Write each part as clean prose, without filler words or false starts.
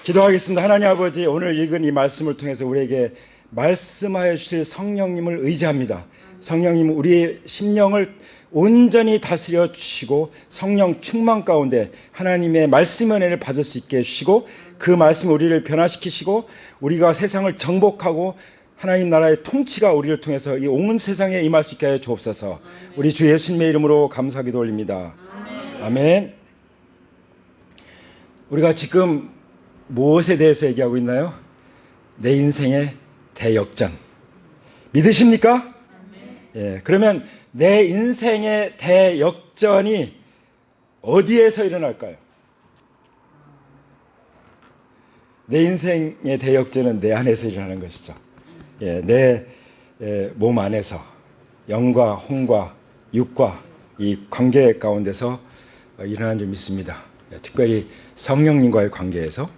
기도하겠습니다. 하나님 아버지, 오늘 읽은 이 말씀을 통해서 우리에게 말씀하여 주실 성령님을 의지합니다. 성령님, 우리의 심령을 온전히 다스려 주시고 성령 충만 가운데 하나님의 말씀의 은혜를 받을 수 있게 해주시고, 그 말씀 우리를 변화시키시고 우리가 세상을 정복하고 하나님 나라의 통치가 우리를 통해서 이 온 세상에 임할 수 있게 하여 주옵소서. 우리 주 예수님의 이름으로 감사기도 올립니다. 아멘. 우리가 지금 무엇에 대해서 얘기하고 있나요? 내 인생의 대역전. 믿으십니까? 예, 그러면 내 인생의 대역전이 어디에서 일어날까요? 내 인생의 대역전은 내 안에서 일어나는 것이죠. 예, 내 몸 안에서 영과 혼과 육과 이 관계 가운데서 일어나는 줄 믿습니다. 특별히 성령님과의 관계에서.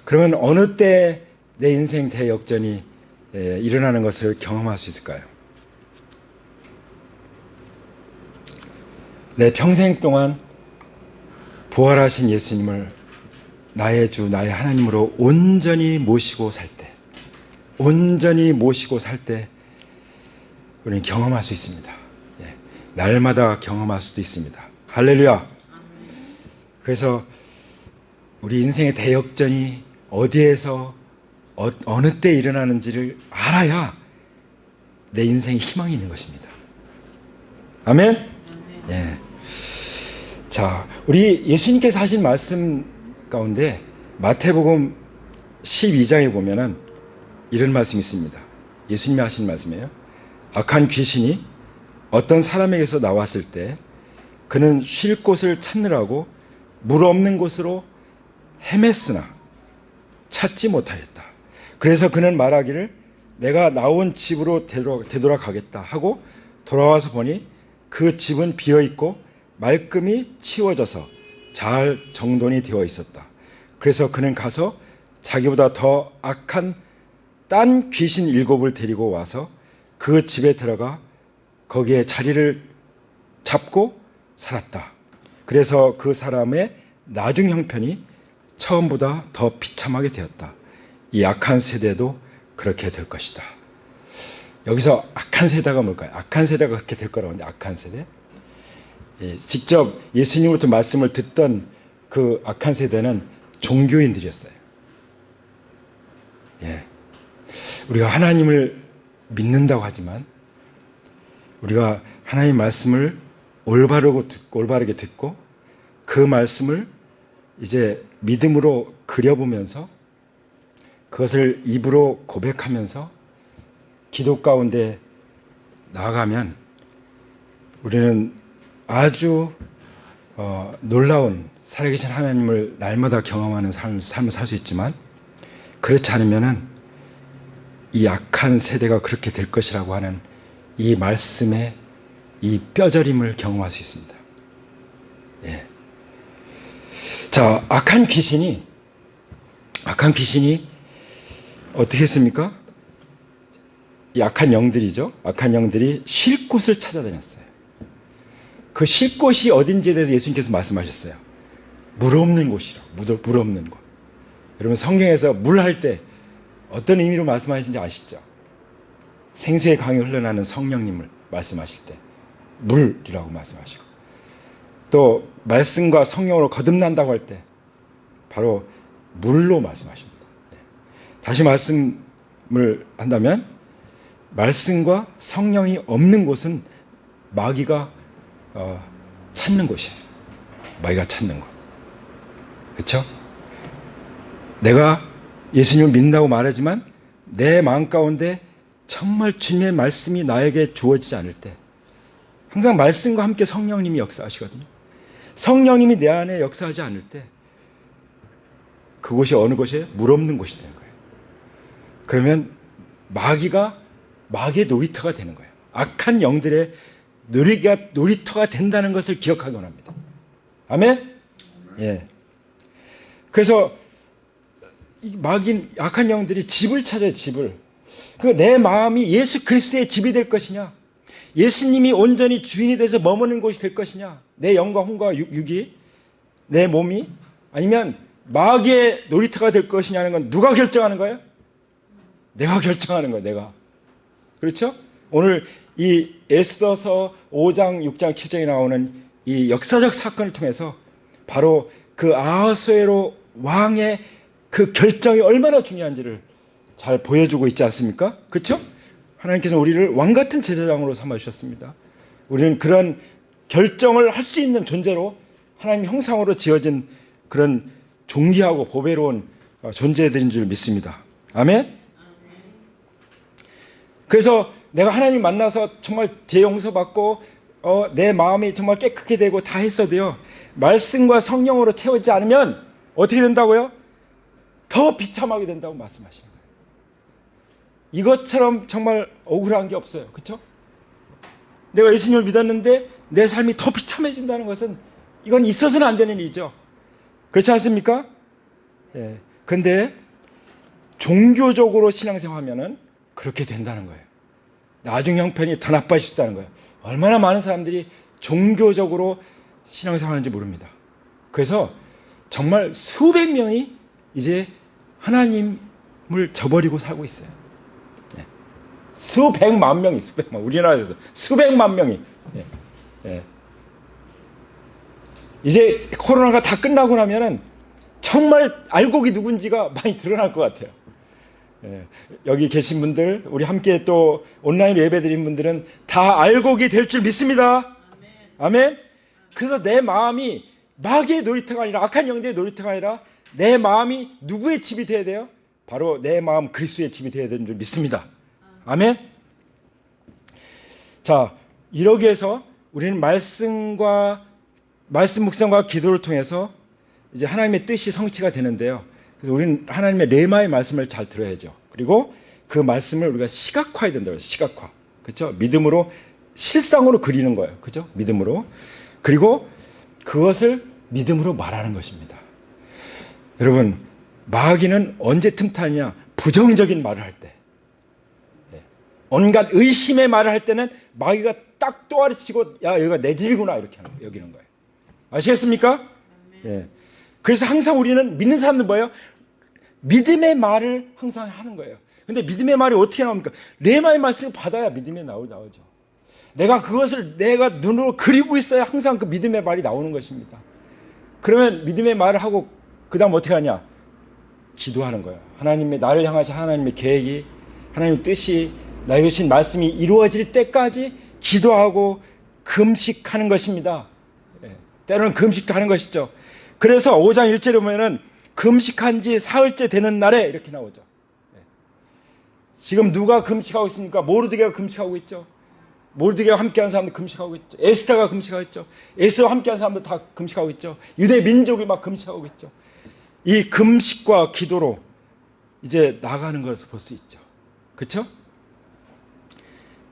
그러면 어느 때 내 인생 대역전이 일어나는 것을 경험할 수 있을까요? 내 평생 동안 부활하신 예수님을 나의 주, 나의 하나님으로 온전히 모시고 살 때, 온전히 모시고 살 때 우리는 경험할 수 있습니다. 예, 날마다 경험할 수도 있습니다. 할렐루야. 그래서 우리 인생의 대역전이 어디에서 어느 때 일어나는지를 알아야 내 인생에 희망이 있는 것입니다. 아멘? 예. 자, 우리 예수님께서 하신 말씀 가운데 마태복음 12장에 보면은 이런 말씀이 있습니다. 예수님이 하신 말씀이에요. 악한 귀신이 어떤 사람에게서 나왔을 때 그는 쉴 곳을 찾느라고 물 없는 곳으로 헤맸으나 찾지 못하였다. 그래서 그는 말하기를 내가 나온 집으로 되돌아가겠다 하고 돌아와서 보니 그 집은 비어있고 말끔히 치워져서 잘 정돈이 되어 있었다. 그래서 그는 가서 자기보다 더 악한 딴 귀신 7을 데리고 와서 그 집에 들어가 거기에 자리를 잡고 살았다. 그래서 그 사람의 나중 형편이 처음보다 더 비참하게 되었다. 이 악한 세대도 그렇게 될 것이다. 여기서 악한 세대가 뭘까요? 악한 세대가 그렇게 될 거라고 하는데, 악한 세대? 예, 직접 예수님으로부터 말씀을 듣던 그 악한 세대는 종교인들이었어요. 예. 우리가 하나님을 믿는다고 하지만 우리가 하나님의 말씀을 올바르게 듣고 그 말씀을 이제 믿음으로 그려보면서 그것을 입으로 고백하면서 기도 가운데 나아가면 우리는 아주 놀라운 살아계신 하나님을 날마다 경험하는 삶을 살 수 있지만, 그렇지 않으면은 이 악한 세대가 그렇게 될 것이라고 하는 이 말씀의 이 뼈저림을 경험할 수 있습니다. 예. 자, 악한 귀신이 어떻게 했습니까? 이 악한 영들이죠. 악한 영들이 쉴 곳을 찾아다녔어요. 그 쉴 곳이 어딘지에 대해서 예수님께서 말씀하셨어요. 물 없는 곳이라고. 물 없는 곳. 여러분, 성경에서 물 할 때 어떤 의미로 말씀하시는지 아시죠? 생수의 강이 흘러나는 성령님을 말씀하실 때 물이라고 말씀하시고, 또 말씀과 성령으로 거듭난다고 할 때 바로 물로 말씀하십니다. 다시 말씀을 한다면 말씀과 성령이 없는 곳은 마귀가 찾는 곳이에요. 마귀가 찾는 곳. 그렇죠? 내가 예수님을 믿는다고 말하지만 내 마음 가운데 정말 주님의 말씀이 나에게 주어지지 않을 때, 항상 말씀과 함께 성령님이 역사하시거든요. 성령님이 내 안에 역사하지 않을 때 그곳이 어느 곳이에요? 물 없는 곳이 되는 거예요. 그러면 마귀의 놀이터가 되는 거예요. 악한 영들의 놀이터가 된다는 것을 기억하기 원합니다. 아멘? 예. 그래서 이 악한 영들이 집을 찾아요, 집을. 내 마음이 예수 그리스도의 집이 될 것이냐? 예수님이 온전히 주인이 돼서 머무는 곳이 될 것이냐? 내 영과 혼과 육이, 내 몸이, 아니면 마귀의 놀이터가 될 것이냐는 건 누가 결정하는 거예요? 내가 결정하는 거예요. 내가. 그렇죠? 오늘 이 에스더서 5장, 6장, 7장에 나오는 이 역사적 사건을 통해서 바로 그 아하수에로 왕의 그 결정이 얼마나 중요한지를 잘 보여주고 있지 않습니까? 그렇죠? 하나님께서 우리를 왕같은 제사장으로 삼아주셨습니다. 우리는 그런 결정을 할 수 있는 존재로 하나님 형상으로 지어진 그런 존귀하고 보배로운 존재들인 줄 믿습니다. 아멘? 그래서 내가 하나님 만나서 정말 죄 용서받고 내 마음이 정말 깨끗게 되고 다 했어도요, 말씀과 성령으로 채우지 않으면 어떻게 된다고요? 더 비참하게 된다고 말씀하시는 거예요. 이것처럼 정말 억울한 게 없어요. 그렇죠? 내가 예수님을 믿었는데 내 삶이 더 비참해진다는 것은 이건 있어서는 안 되는 일이죠. 그렇지 않습니까? 예. 근데 종교적으로 신앙생활하면은 그렇게 된다는 거예요. 나중 형편이 더 나빠질 수 있다는 거예요. 얼마나 많은 사람들이 종교적으로 신앙생활하는지 모릅니다. 그래서 정말 수백 명이 이제 하나님을 저버리고 살고 있어요. 예. 수백만 명이, 수백만, 우리나라에서 수백만 명이. 예. 예. 이제 코로나가 다 끝나고 나면은 정말 알곡이 누군지가 많이 드러날 것 같아요. 예. 여기 계신 분들, 우리 함께 또 온라인 예배드린 분들은 다 알곡이 될 줄 믿습니다. 아멘. 그래서 내 마음이 마귀의 놀이터가 아니라, 악한 영들의 놀이터가 아니라 내 마음이 누구의 집이 되어야 돼요? 바로 내 마음 그리스도의 집이 되어야 되는 줄 믿습니다. 아멘. 자, 이러기 위해서 우리는 말씀 묵상과 기도를 통해서 이제 하나님의 뜻이 성취가 되는데요. 그래서 우리는 하나님의 레마의 말씀을 잘 들어야죠. 그리고 그 말씀을 우리가 시각화해야 된다고 해요. 시각화. 그렇죠? 믿음으로, 실상으로 그리는 거예요. 그렇죠? 믿음으로. 그리고 그것을 믿음으로 말하는 것입니다. 여러분, 마귀는 언제 틈타느냐? 부정적인 말을 할 때. 온갖 의심의 말을 할 때는 마귀가 딱 또아리치고, 야, 여기가 내 집이구나, 이렇게 여기는 거예요. 아시겠습니까? 예. 그래서 항상 우리는 믿는 사람들 뭐예요? 믿음의 말을 항상 하는 거예요. 근데 믿음의 말이 어떻게 나옵니까? 레마의 말씀을 받아야 믿음이 나오죠. 내가 그것을 내가 눈으로 그리고 있어야 항상 그 믿음의 말이 나오는 것입니다. 그러면 믿음의 말을 하고 그 다음 어떻게 하냐? 기도하는 거예요. 하나님의, 나를 향하신 하나님의 계획이, 하나님의 뜻이, 나에게 주신 말씀이 이루어질 때까지 기도하고 금식하는 것입니다. 예. 때로는 금식도 하는 것이죠. 그래서 5장 1절에 보면은 금식한 지 사흘째 되는 날에 이렇게 나오죠. 예. 지금 누가 금식하고 있습니까? 모르드게가 금식하고 있죠. 모르드게와 함께하는 사람들 금식하고 있죠. 에스더가 금식하고 있죠. 에스더와 함께하는 사람들 다 금식하고 있죠. 유대 민족이 막 금식하고 있죠. 이 금식과 기도로 이제 나가는 것을 볼 수 있죠. 그렇죠?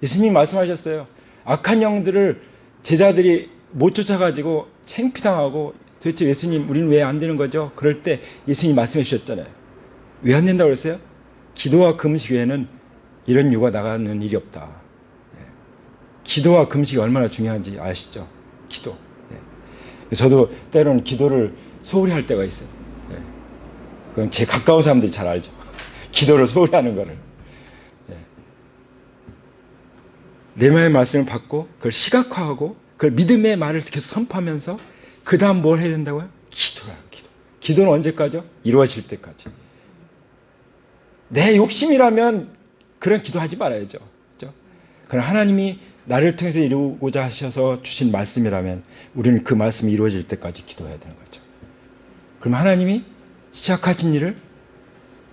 예수님이 말씀하셨어요. 악한 영들을 제자들이 못 쫓아가지고 창피당하고, 도대체 예수님 우리는 왜 안 되는 거죠? 그럴 때 예수님이 말씀해 주셨잖아요. 왜 안 된다고 그랬어요? 기도와 금식 외에는 이런 유가 나가는 일이 없다. 예. 기도와 금식이 얼마나 중요한지 아시죠? 기도. 예. 저도 때로는 기도를 소홀히 할 때가 있어요. 예. 그건 제 가까운 사람들이 잘 알죠. 기도를 소홀히 하는 거를. 레마의 말씀을 받고 그걸 시각화하고 그걸 믿음의 말을 계속 선포하면서 그 다음 뭘 해야 된다고요? 기도라. 기도는 언제까지요? 이루어질 때까지. 내 욕심이라면 그런 기도하지 말아야죠. 그렇죠? 그러나 하나님이 나를 통해서 이루고자 하셔서 주신 말씀이라면 우리는 그 말씀이 이루어질 때까지 기도해야 되는 거죠. 그럼 하나님이 시작하신 일을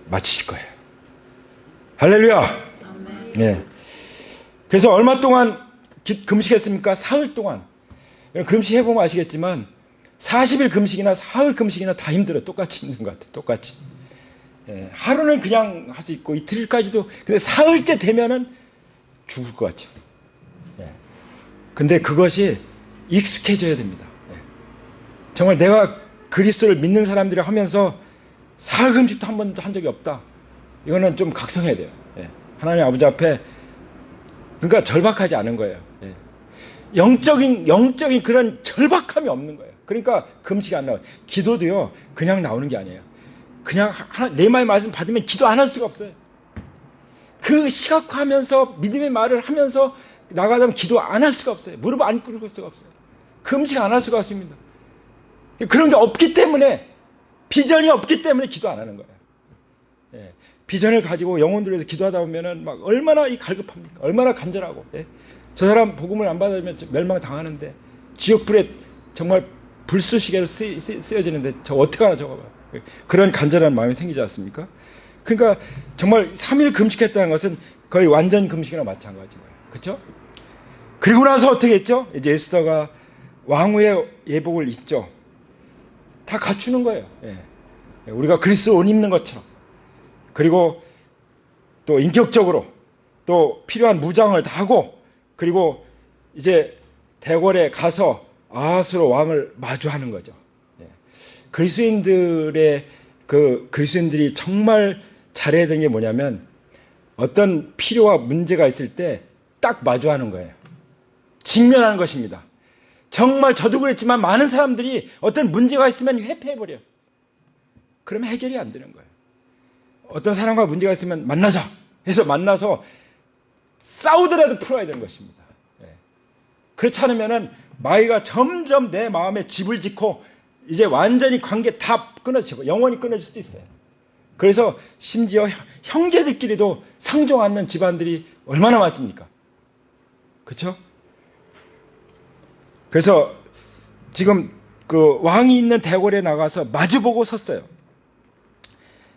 마치실 거예요. 할렐루야. 네. 그래서 얼마 동안 금식했습니까? 사흘 동안. 금식해보면 아시겠지만 40일 금식이나 사흘 금식이나 다 힘들어요. 똑같이 힘든 것 같아요. 똑같이. 예, 하루는 그냥 할 수 있고 이틀까지도. 근데 사흘째 되면은 죽을 것 같죠. 예. 근데 그것이 익숙해져야 됩니다. 예. 정말 내가 그리스도를 믿는 사람들이 하면서 사흘 금식도 한 번도 한 적이 없다. 이거는 좀 각성해야 돼요. 예. 하나님 아버지 앞에, 그러니까 절박하지 않은 거예요. 예. 영적인 그런 절박함이 없는 거예요. 그러니까 금식이 안 나와요. 기도도요, 그냥 나오는 게 아니에요. 그냥 레마의 말씀 받으면 기도 안 할 수가 없어요. 그 시각화하면서 믿음의 말을 하면서 나가자면 기도 안 할 수가 없어요. 무릎 안 꿇을 수가 없어요. 금식 안 할 수가 없습니다. 그런 게 없기 때문에, 비전이 없기 때문에 기도 안 하는 거예요. 예. 비전을 가지고 영혼들 위해서 기도하다 보면은 막 얼마나 갈급합니까? 얼마나 간절하고. 예. 저 사람 복음을 안 받으면 멸망당하는데, 지옥불에 정말 불쏘시개로 쓰여지는데 저 어떡하나 저거 봐. 그런 간절한 마음이 생기지 않습니까? 그러니까 정말 3일 금식했다는 것은 거의 완전 금식이나 마찬가지인 거예요. 그렇죠? 그리고 나서 어떻게 했죠? 이제 에스더가 왕후의 예복을 입죠. 다 갖추는 거예요. 예. 우리가 그리스 옷 입는 것처럼. 그리고 또 인격적으로 또 필요한 무장을 다 하고, 그리고 이제 대궐에 가서 아하스로 왕을 마주하는 거죠. 예. 그리스도인들이 정말 잘해야 되는 게 뭐냐면, 어떤 필요와 문제가 있을 때 딱 마주하는 거예요. 직면하는 것입니다. 정말 저도 그랬지만 많은 사람들이 어떤 문제가 있으면 회피해버려요. 그러면 해결이 안 되는 거예요. 어떤 사람과 문제가 있으면 만나자 해서 만나서 싸우더라도 풀어야 되는 것입니다. 예. 그렇지 않으면 마귀가 점점 내 마음에 집을 짓고 이제 완전히 관계 다 끊어지고 영원히 끊어질 수도 있어요. 그래서 심지어 형제들끼리도 상종 않는 집안들이 얼마나 많습니까? 그렇죠? 그래서 지금 그 왕이 있는 대궐에 나가서 마주보고 섰어요.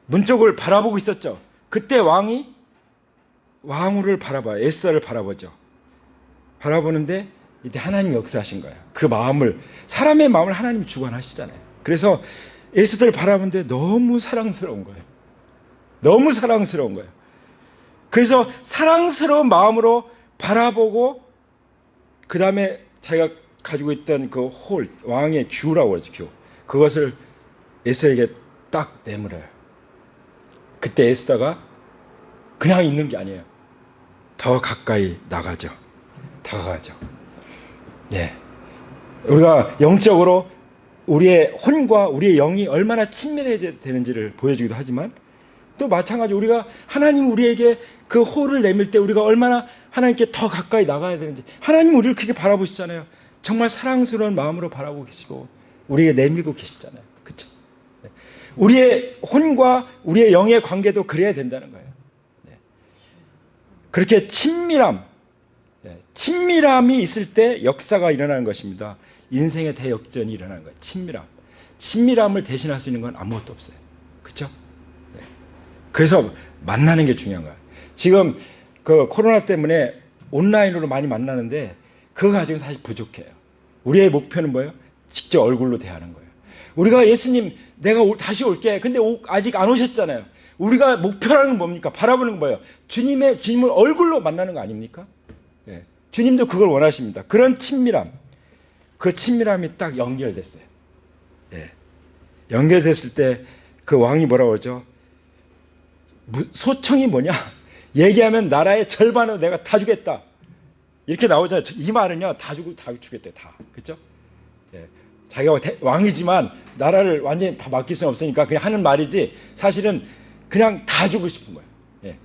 문 쪽을 바라보고 있었죠. 그때 왕이 왕후를 바라봐요. 에스더를 바라보죠. 바라보는데 이때 하나님이 역사하신 거예요. 그 마음을, 사람의 마음을 하나님이 주관하시잖아요. 그래서 에스더를 바라보는데 너무 사랑스러운 거예요. 너무 사랑스러운 거예요. 그래서 사랑스러운 마음으로 바라보고, 그 다음에 자기가 가지고 있던 그 왕의 규라고 그러죠. 규. 그것을 에스더에게 딱 내밀어요. 그때 에스더가 그냥 있는 게 아니에요. 더 가까이 나가죠. 다가가죠. 네. 우리가 영적으로 우리의 혼과 우리의 영이 얼마나 친밀해져야 되는지를 보여주기도 하지만, 또 마찬가지로 우리가 하나님 우리에게 그 호를 내밀 때 우리가 얼마나 하나님께 더 가까이 나가야 되는지, 하나님 우리를 그렇게 바라보시잖아요. 정말 사랑스러운 마음으로 바라보고 계시고 우리에게 내밀고 계시잖아요. 그렇죠? 네. 우리의 혼과 우리의 영의 관계도 그래야 된다는 거예요. 네. 그렇게 친밀함이 있을 때 역사가 일어나는 것입니다. 인생의 대역전이 일어나는 거예요. 친밀함을 대신할 수 있는 건 아무것도 없어요. 그렇죠? 네. 그래서 만나는 게 중요한 거예요. 지금 그 코로나 때문에 온라인으로 많이 만나는데 그거 가지고는 사실 부족해요. 우리의 목표는 뭐예요? 직접 얼굴로 대하는 거예요. 우리가 예수님 내가 다시 올게. 근데 아직 안 오셨잖아요. 우리가 목표라는 건 뭡니까? 바라보는 건 뭐예요? 주님을 얼굴로 만나는 거 아닙니까? 예. 주님도 그걸 원하십니다. 그런 친밀함, 그 친밀함이 딱 연결됐어요. 예. 연결됐을 때 그 왕이 뭐라고 그러죠? 소청이 뭐냐? 얘기하면 나라의 절반을 내가 다 주겠다. 이렇게 나오잖아요. 이 말은요, 다 주겠대, 다. 그죠? 예. 자기가 왕이지만 나라를 완전히 다 맡길 수는 없으니까 그냥 하는 말이지, 사실은 그냥 다 주고 싶은 거예요. 예.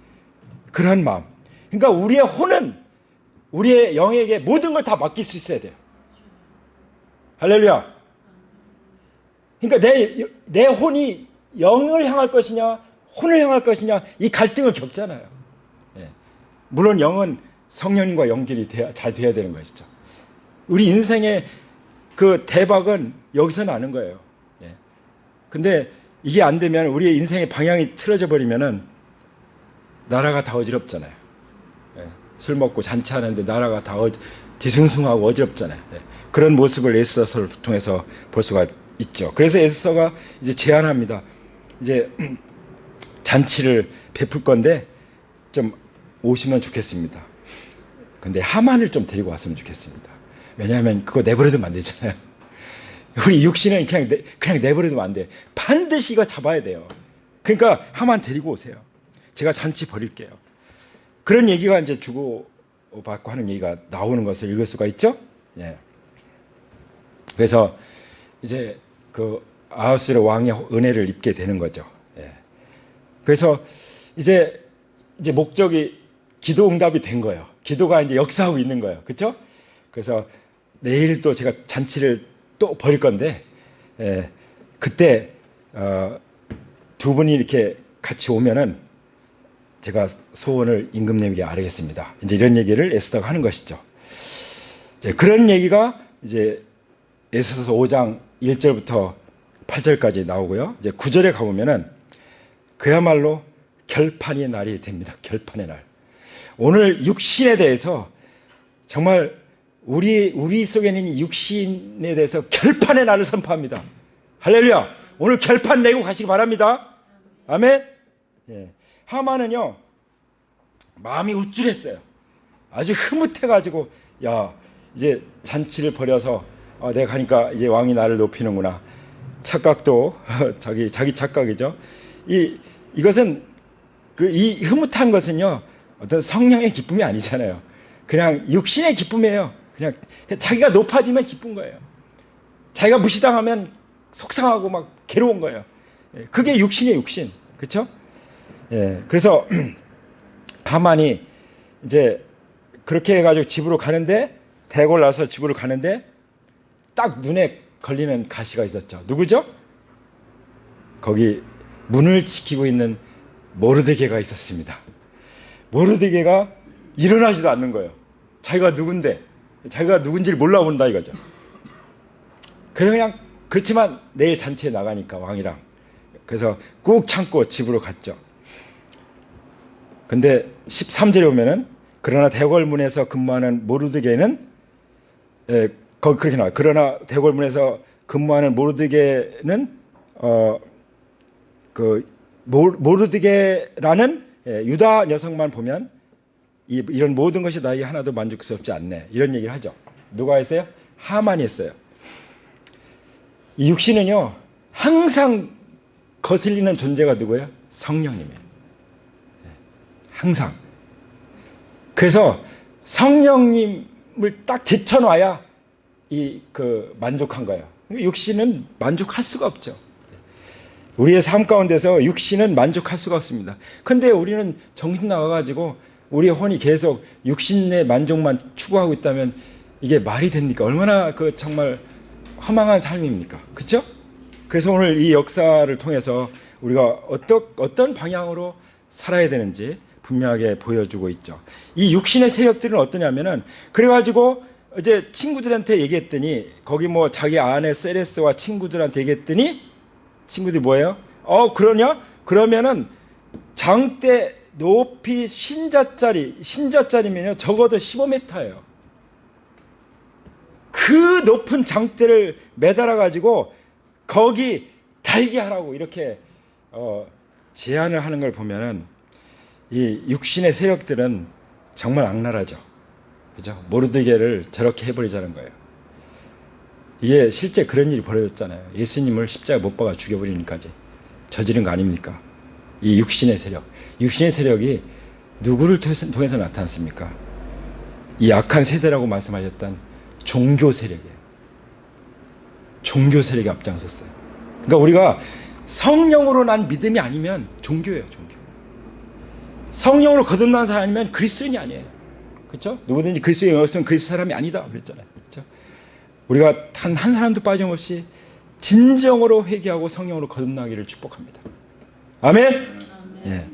그런 마음. 그러니까 우리의 혼은 우리의 영에게 모든 걸 다 맡길 수 있어야 돼요. 할렐루야. 그러니까 내 혼이 영을 향할 것이냐, 혼을 향할 것이냐, 이 갈등을 겪잖아요. 예. 물론 영은 성령님과 연결이 잘 돼야 되는 것이죠. 우리 인생의 그 대박은 여기서 나는 거예요. 예. 근데 이게 안 되면, 우리의 인생의 방향이 틀어져 버리면은 나라가 다 어지럽잖아요. 예. 술 먹고 잔치하는데 나라가 다 뒤숭숭하고 어지럽잖아요. 예. 그런 모습을 에스더서를 통해서 볼 수가 있죠. 그래서 에스더가 이제 제안합니다. 이제 잔치를 베풀 건데 좀 오시면 좋겠습니다. 근데 하만을 좀 데리고 왔으면 좋겠습니다. 왜냐하면 그거 내버려두면 안 되잖아요. 우리 육신은 그냥 내버려두면 안 돼. 반드시 이거 잡아야 돼요. 그러니까 하만 데리고 오세요. 제가 잔치 벌일게요. 그런 얘기가 이제 주고받고 하는 얘기가 나오는 것을 읽을 수가 있죠. 예. 그래서 이제 그 아하수에로 왕의 은혜를 입게 되는 거죠. 예. 그래서 이제 목적이 기도 응답이 된 거예요. 기도가 이제 역사하고 있는 거예요. 그렇죠? 그래서 내일 또 제가 잔치를 또 벌일 건데, 예, 그때 두 분이 이렇게 같이 오면은 제가 소원을 임금님에게 아뢰겠습니다. 이제 이런 얘기를 에스더가 하는 것이죠. 이제 그런 얘기가 이제 에스더서 5장 1절부터 8절까지 나오고요. 이제 9절에 가보면은 그야말로 결판의 날이 됩니다. 결판의 날. 오늘 육신에 대해서 정말 우리 속에 있는 육신에 대해서 결판의 날을 선포합니다. 할렐루야. 오늘 결판 내고 가시기 바랍니다. 아멘. 예. 하만은요 마음이 우쭐했어요. 아주 흐뭇해가지고 야 이제 잔치를 벌여서 내가 가니까 이제 왕이 나를 높이는구나. 착각도 자기 착각이죠. 이것은 이 흐뭇한 것은요 어떤 성령의 기쁨이 아니잖아요. 그냥 육신의 기쁨이에요. 그냥 자기가 높아지면 기쁜 거예요. 자기가 무시당하면 속상하고 막 괴로운 거예요. 그게 육신의 육신, 그렇죠? 예, 그래서 하만이 이제 그렇게 해가지고 집으로 가는데 대궐 나서 집으로 가는데 딱 눈에 걸리는 가시가 있었죠. 누구죠? 거기 문을 지키고 있는 모르드게가 있었습니다. 모르드게가 일어나지도 않는 거예요. 자기가 누군데, 자기가 누군지를 몰라본다 이거죠. 그래서 그냥 그렇지만 내일 잔치에 나가니까 왕이랑 그래서 꾹 참고 집으로 갔죠. 근데 13절에 보면은 그러나 대궐문에서 근무하는 모르드게는 그렇게 나와요. 그러나 대궐문에서 근무하는 모르드게는 모르드게라는 유다 녀석만 보면 이런 모든 것이 나에게 하나도 만족스럽지 않네. 이런 얘기를 하죠. 누가 했어요? 하만이 했어요. 이 육신은요 항상 거슬리는 존재가 누구예요? 성령님이에요. 항상. 그래서 성령님을 딱 제쳐놔야 만족한 거예요. 육신은 만족할 수가 없죠. 우리의 삶 가운데서 육신은 만족할 수가 없습니다. 근데 우리는 정신 나가가지고 우리의 혼이 계속 육신의 만족만 추구하고 있다면 이게 말이 됩니까? 얼마나 정말 허망한 삶입니까? 그렇죠? 그래서 오늘 이 역사를 통해서 우리가 어떤 방향으로 살아야 되는지 분명하게 보여주고 있죠. 이 육신의 세력들은 어떠냐면은 그래가지고 이제 친구들한테 얘기했더니 거기 뭐 자기 아내 세레스와 친구들한테 얘기했더니 친구들이 뭐예요? 그러냐? 그러면은 장대 높이 신자짜리면요 적어도 15m예요. 그 높은 장대를 매달아 가지고 거기 달게 하라고 이렇게 제안을 하는 걸 보면은 이 육신의 세력들은 정말 악랄하죠. 그죠? 모르드게를 저렇게 해버리자는 거예요. 이게 실제 그런 일이 벌어졌잖아요. 예수님을 십자가 못 박아 죽여버리니까지 저지른 거 아닙니까? 이 육신의 세력. 육신의 세력이 누구를 통해서 나타났습니까? 이 악한 세대라고 말씀하셨던 종교 세력이에요. 종교 세력이 앞장섰어요. 그러니까 우리가 성령으로 난 믿음이 아니면 종교예요, 종교. 성령으로 거듭난 사람 아니면 그리스도인이 아니에요. 그렇죠? 누구든지 그리스도인이 없으면 그리스도 사람이 아니다 그랬잖아요. 그렇죠? 우리가 단 한 사람도 빠짐없이 진정으로 회개하고 성령으로 거듭나기를 축복합니다. 아멘. 예.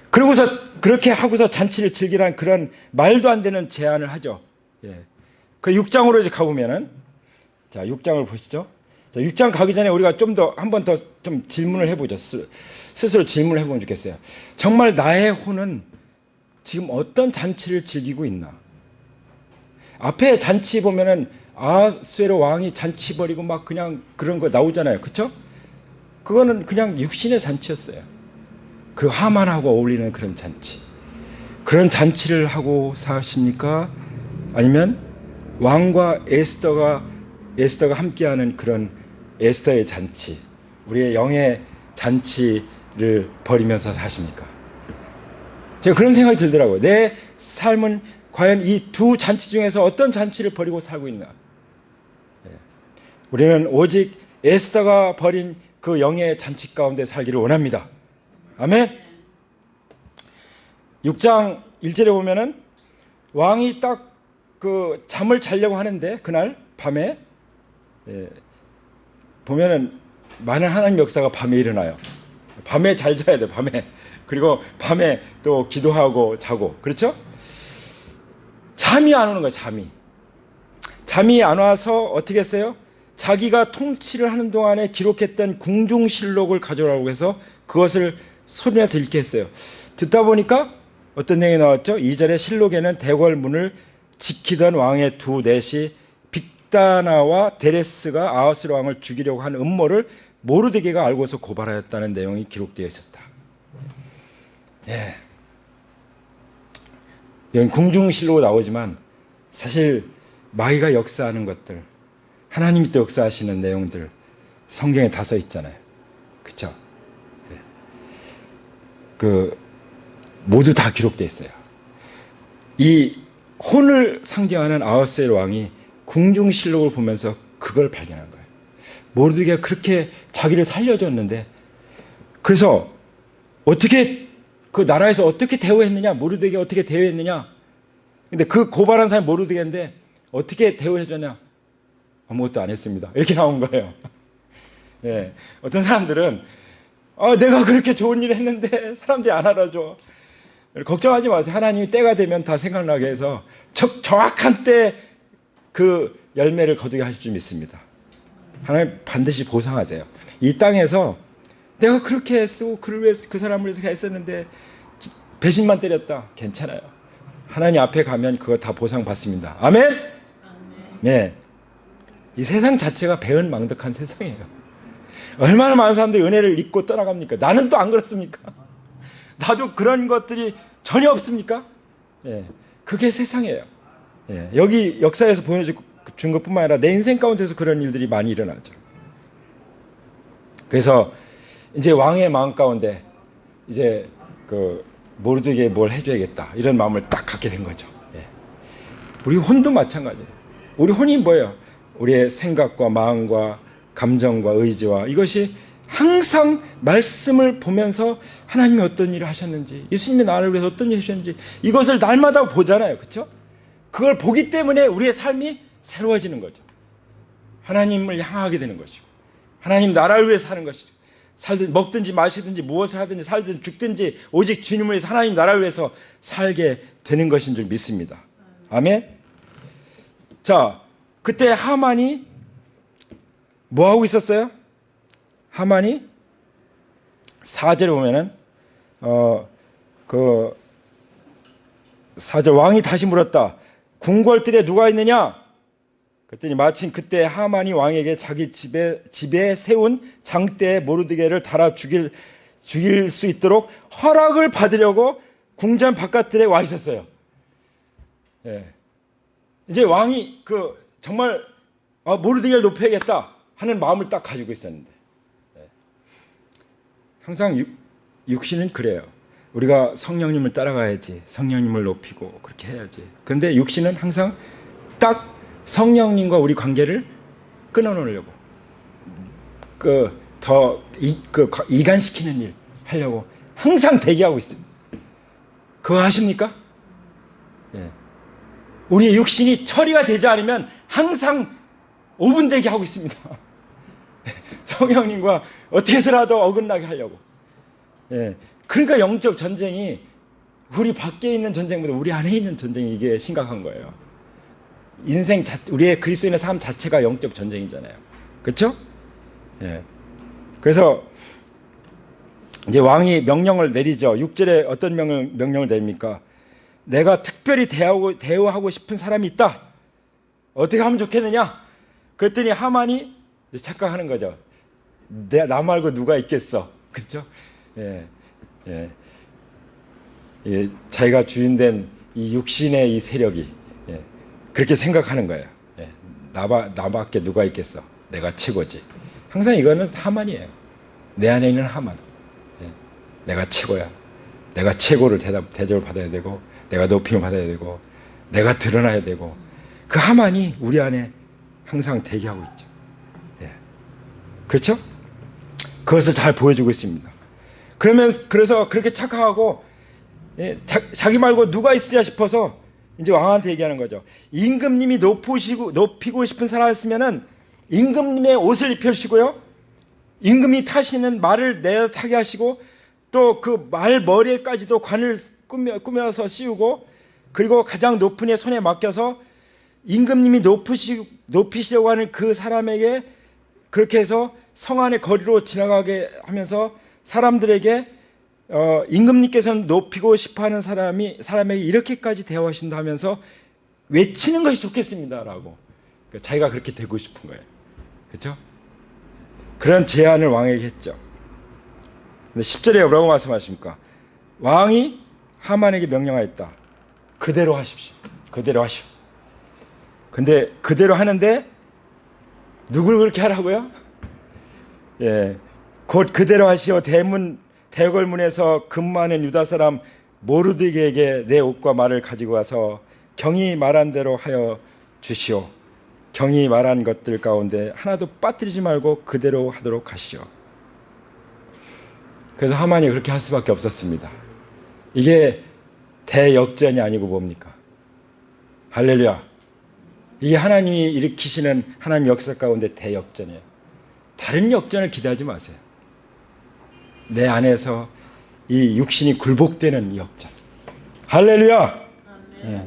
그러고서 그렇게 하고서 잔치를 즐기라는 그런 말도 안 되는 제안을 하죠. 예. 그 6장으로 이제 가보면은 자 6장을 보시죠. 자, 6장 가기 전에 우리가 한 번 더 좀 질문을 해보죠. 스스로 질문을 해보면 좋겠어요. 정말 나의 혼은 지금 어떤 잔치를 즐기고 있나? 앞에 잔치 보면은 아하수에로 왕이 잔치 벌이고 막 그냥 그런 거 나오잖아요. 그렇죠? 그거는 그냥 육신의 잔치였어요. 그 하만하고 어울리는 그런 잔치. 그런 잔치를 하고 사십니까? 아니면 왕과 에스더가 함께하는 그런 에스더의 잔치, 우리의 영의 잔치를 벌이면서 사십니까? 제가 그런 생각이 들더라고요. 내 삶은 과연 이 두 잔치 중에서 어떤 잔치를 벌이고 살고 있나? 우리는 오직 에스더가 벌인 그 영의 잔치 가운데 살기를 원합니다. 아멘. 6장 1절에 보면은 왕이 딱 그 잠을 자려고 하는데 그날 밤에 보면은 많은 하나님 역사가 밤에 일어나요. 밤에 잘 자야 돼. 밤에. 그리고 밤에 또 기도하고 자고. 그렇죠? 잠이 안 오는 거예요. 잠이 안 와서 어떻게 했어요? 자기가 통치를 하는 동안에 기록했던 궁중실록을 가져오라고 해서 그것을 소리내서 읽게 했어요. 듣다 보니까 어떤 내용이 나왔죠? 2절에 실록에는 대궐문을 지키던 왕의 두 넷이 빅다나와 데레스가 아하스 왕을 죽이려고 한 음모를 모르드게가 알고서 고발하였다는 내용이 기록되어 있었다. 이건 궁중실록으로 나오지만 사실 마귀가 역사하는 것들, 하나님이 또 역사하시는 내용들 성경에 다 써 있잖아요. 그렇죠? 모두 다 기록되어 있어요. 이 혼을 상징하는 아하스의 왕이 궁중실록을 보면서 그걸 발견한 거예요. 모르드게가 그렇게 자기를 살려줬는데, 그래서 어떻게 그 나라에서 어떻게 대우했느냐, 모르드게가 어떻게 대우했느냐. 근데 그 고발한 사람이 모르드게인데 어떻게 대우해줬냐? 아무것도 안 했습니다. 이렇게 나온 거예요. 어떤 사람들은 내가 그렇게 좋은 일을 했는데 사람들이 안 알아줘. 걱정하지 마세요. 하나님이 때가 되면 다 생각나게 해서 정확한 때 그 열매를 거두게 하실 줄 믿습니다. 하나님 반드시 보상하세요. 이 땅에서 내가 그렇게 쓰고 그를 위해서, 그 사람을 위해서 했었는데 배신만 때렸다. 괜찮아요. 하나님 앞에 가면 그거 다 보상받습니다. 아멘? 네. 이 세상 자체가 배은망덕한 세상이에요. 얼마나 많은 사람들이 은혜를 잊고 떠나갑니까? 나는 또 안 그렇습니까? 나도 그런 것들이 전혀 없습니까? 그게 세상이에요. 여기 역사에서 보여준 것뿐만 아니라 내 인생 가운데서 그런 일들이 많이 일어나죠. 그래서 이제 왕의 마음 가운데 이제 모르드게에게 뭘 해줘야겠다 이런 마음을 딱 갖게 된 거죠. 우리 혼도 마찬가지예요. 우리 혼이 뭐예요? 우리의 생각과 마음과 감정과 의지와 이것이 항상 말씀을 보면서 하나님이 어떤 일을 하셨는지, 예수님이 나를 위해서 어떤 일을 하셨는지 이것을 날마다 보잖아요. 그렇죠? 그걸 보기 때문에 우리의 삶이 새로워지는 거죠. 하나님을 향하게 되는 것이고 하나님 나라를 위해서 사는 것이죠. 살든 먹든지 마시든지 무엇을 하든지 살든 죽든지 오직 주님을 위해서 하나님 나라를 위해서 살게 되는 것인 줄 믿습니다. 아멘. 자, 그때 하만이 뭐 하고 있었어요? 하만이 4절에 보면은 4절 왕이 다시 물었다. 궁궐들에 누가 있느냐? 그랬더니 마침 그때 하만이 왕에게 자기 집에 세운 장대에 모르드게를 달아 죽일 수 있도록 허락을 받으려고 궁전 바깥들에 와 있었어요. 이제 왕이 정말 모르드게를 높여야겠다 하는 마음을 딱 가지고 있었는데, 항상 육신은 그래요. 우리가 성령님을 따라가야지, 성령님을 높이고 그렇게 해야지. 그런데 육신은 항상 딱 성령님과 우리 관계를 끊어놓으려고 더 이간시키는 일 하려고 항상 대기하고 있습니다. 그거 아십니까? 우리의 육신이 처리가 되지 않으면 항상 5분 대기하고 있습니다. 성령님과 어떻게 해서라도 어긋나게 하려고. 그러니까 영적 전쟁이 우리 밖에 있는 전쟁보다 우리 안에 있는 전쟁이 이게 심각한 거예요. 우리의 그리스도인의 삶 자체가 영적 전쟁이잖아요. 그렇죠? 그래서 이제 왕이 명령을 내리죠. 6절에 어떤 명령을 내립니까? 내가 특별히 대우하고 싶은 사람이 있다. 어떻게 하면 좋겠느냐? 그랬더니 하만이 착각하는 거죠. 나 말고 누가 있겠어. 그렇죠? 자기가 주인된 이 육신의 이 세력이 그렇게 생각하는 거예요. 나밖에 누가 있겠어. 내가 최고지. 항상 이거는 하만이에요. 내 안에 있는 하만. 내가 최고야. 내가 최고를 대접을 받아야 되고, 내가 높임을 받아야 되고, 내가 드러나야 되고, 그 하만이 우리 안에 항상 대기하고 있죠. 그렇죠? 그것을 잘 보여주고 있습니다. 그래서 그렇게 착각하고, 예, 자기 말고 누가 있으랴 싶어서 이제 왕한테 얘기하는 거죠. 임금님이 높이고 싶은 사람이었으면은 임금님의 옷을 입혀주시고요, 임금이 타시는 말을 내어 타게 하시고, 또 그 말 머리에까지도 관을 꾸며서 씌우고, 그리고 가장 높은 이의 손에 맡겨서 임금님이 높이시려고 하는 그 사람에게 그렇게 해서 성 안의 거리로 지나가게 하면서 사람들에게 임금님께서는 높이고 싶어하는 사람에게 이렇게까지 대화하신다 하면서 외치는 것이 좋겠습니다라고. 그러니까 자기가 그렇게 되고 싶은 거예요. 그렇죠? 그런 제안을 왕에게 했죠. 근데 10절에 뭐라고 말씀하십니까? 왕이 하만에게 명령하였다. 그대로 하십시오. 그대로 하시오. 근데 그대로 하는데 누굴 그렇게 하라고요? 예, 곧 그대로 하시오. 대궐문에서 근무하는 유다 사람 모르드게에게 내 옷과 말을 가지고 와서 경이 말한 대로 하여 주시오. 경이 말한 것들 가운데 하나도 빠뜨리지 말고 그대로 하도록 하시오. 그래서 하만이 그렇게 할 수밖에 없었습니다. 이게 대역전이 아니고 뭡니까? 할렐루야. 이게 하나님이 일으키시는 하나님 역사 가운데 대역전이에요. 다른 역전을 기대하지 마세요. 내 안에서 이 육신이 굴복되는 역전. 할렐루야. 예.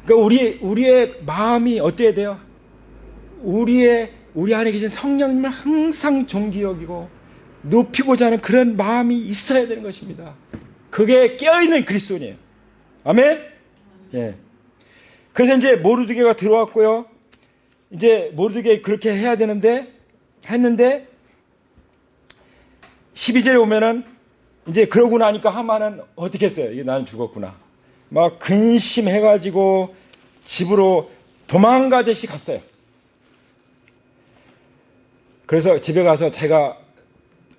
그러니까 우리의 마음이 어때야 돼요? 우리 안에 계신 성령님을 항상 존귀 여기고 높이고자 하는 그런 마음이 있어야 되는 것입니다. 그게 깨어있는 그리스도인이에요. 아멘? 예. 그래서 이제 모르드게가 들어왔고요. 이제 모르드게 그렇게 해야 되는데 했는데 12절에 오면은 이제 그러고 나니까 하만은 어떻게 했어요? 이게 나는 죽었구나. 막 근심해가지고 집으로 도망가듯이 갔어요. 그래서 집에 가서 제가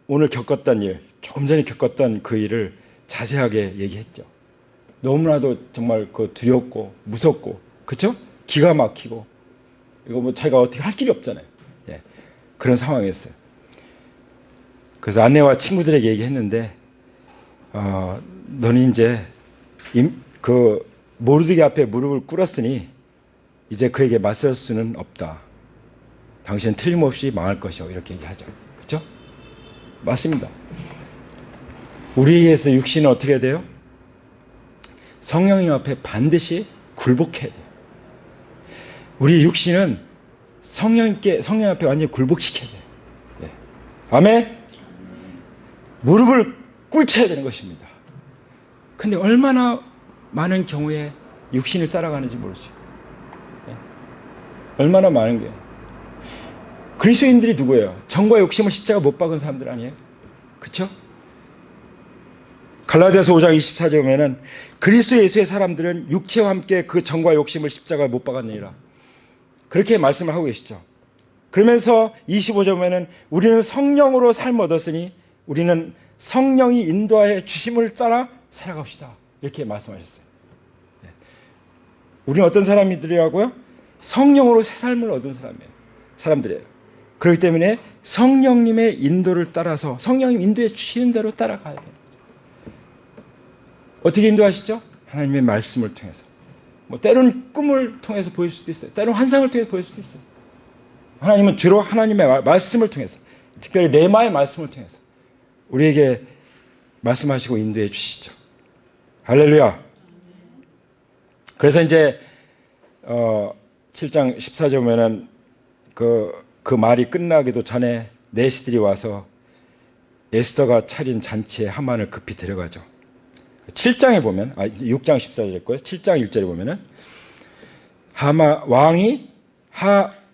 오늘 겪었던 일, 조금 전에 겪었던 그 일을 자세하게 얘기했죠. 너무나도 정말 그 두렵고 무섭고, 그렇죠? 기가 막히고, 이거 뭐 자기가 어떻게 할 길이 없잖아요. 예, 그런 상황이었어요. 그래서 아내와 친구들에게 얘기했는데, 너는 이제 그 모르드게 앞에 무릎을 꿇었으니 이제 그에게 맞설 수는 없다. 당신은 틀림없이 망할 것이요. 이렇게 얘기하죠. 그렇죠? 맞습니다. 우리에게서 육신은 어떻게 돼요? 성령님 앞에 반드시 굴복해야 돼요. 우리 육신은 성령 앞에 완전히 굴복시켜야 돼요. 네. 아멘? 무릎을 꿇쳐야 되는 것입니다. 근데 얼마나 많은 경우에 육신을 따라가는지 모를 수 있어요. 네. 얼마나 많은 게. 그리스도인들이 누구예요? 정과 욕심을 십자가 못 박은 사람들 아니에요? 그렇죠? 갈라디아서 5장 24절에 보면은 그리스도 예수의 사람들은 육체와 함께 그 정과 욕심을 십자가에 못 박았느니라. 그렇게 말씀을 하고 계시죠. 그러면서 25절에 보면은 우리는 성령으로 삶 얻었으니 우리는 성령이 인도하여 주심을 따라 살아갑시다. 이렇게 말씀하셨어요. 우리는 어떤 사람들이라고요? 성령으로 새 삶을 얻은 사람들이에요. 그렇기 때문에 성령님의 인도를 따라서 성령님 인도해 주시는 대로 따라가야 돼요. 어떻게 인도하시죠? 하나님의 말씀을 통해서. 뭐 때로는 꿈을 통해서 보일 수도 있어요. 때로는 환상을 통해서 보일 수도 있어요. 하나님은 주로 하나님의 말씀을 통해서, 특별히 레마의 말씀을 통해서 우리에게 말씀하시고 인도해 주시죠. 할렐루야. 그래서 이제 7장 14절 보면은 그 말이 끝나기도 전에 내시들이 와서 에스더가 차린 잔치에 하만을 급히 데려가죠. 7장에 보면 6장 14절이고요. 7장 1절에 보면은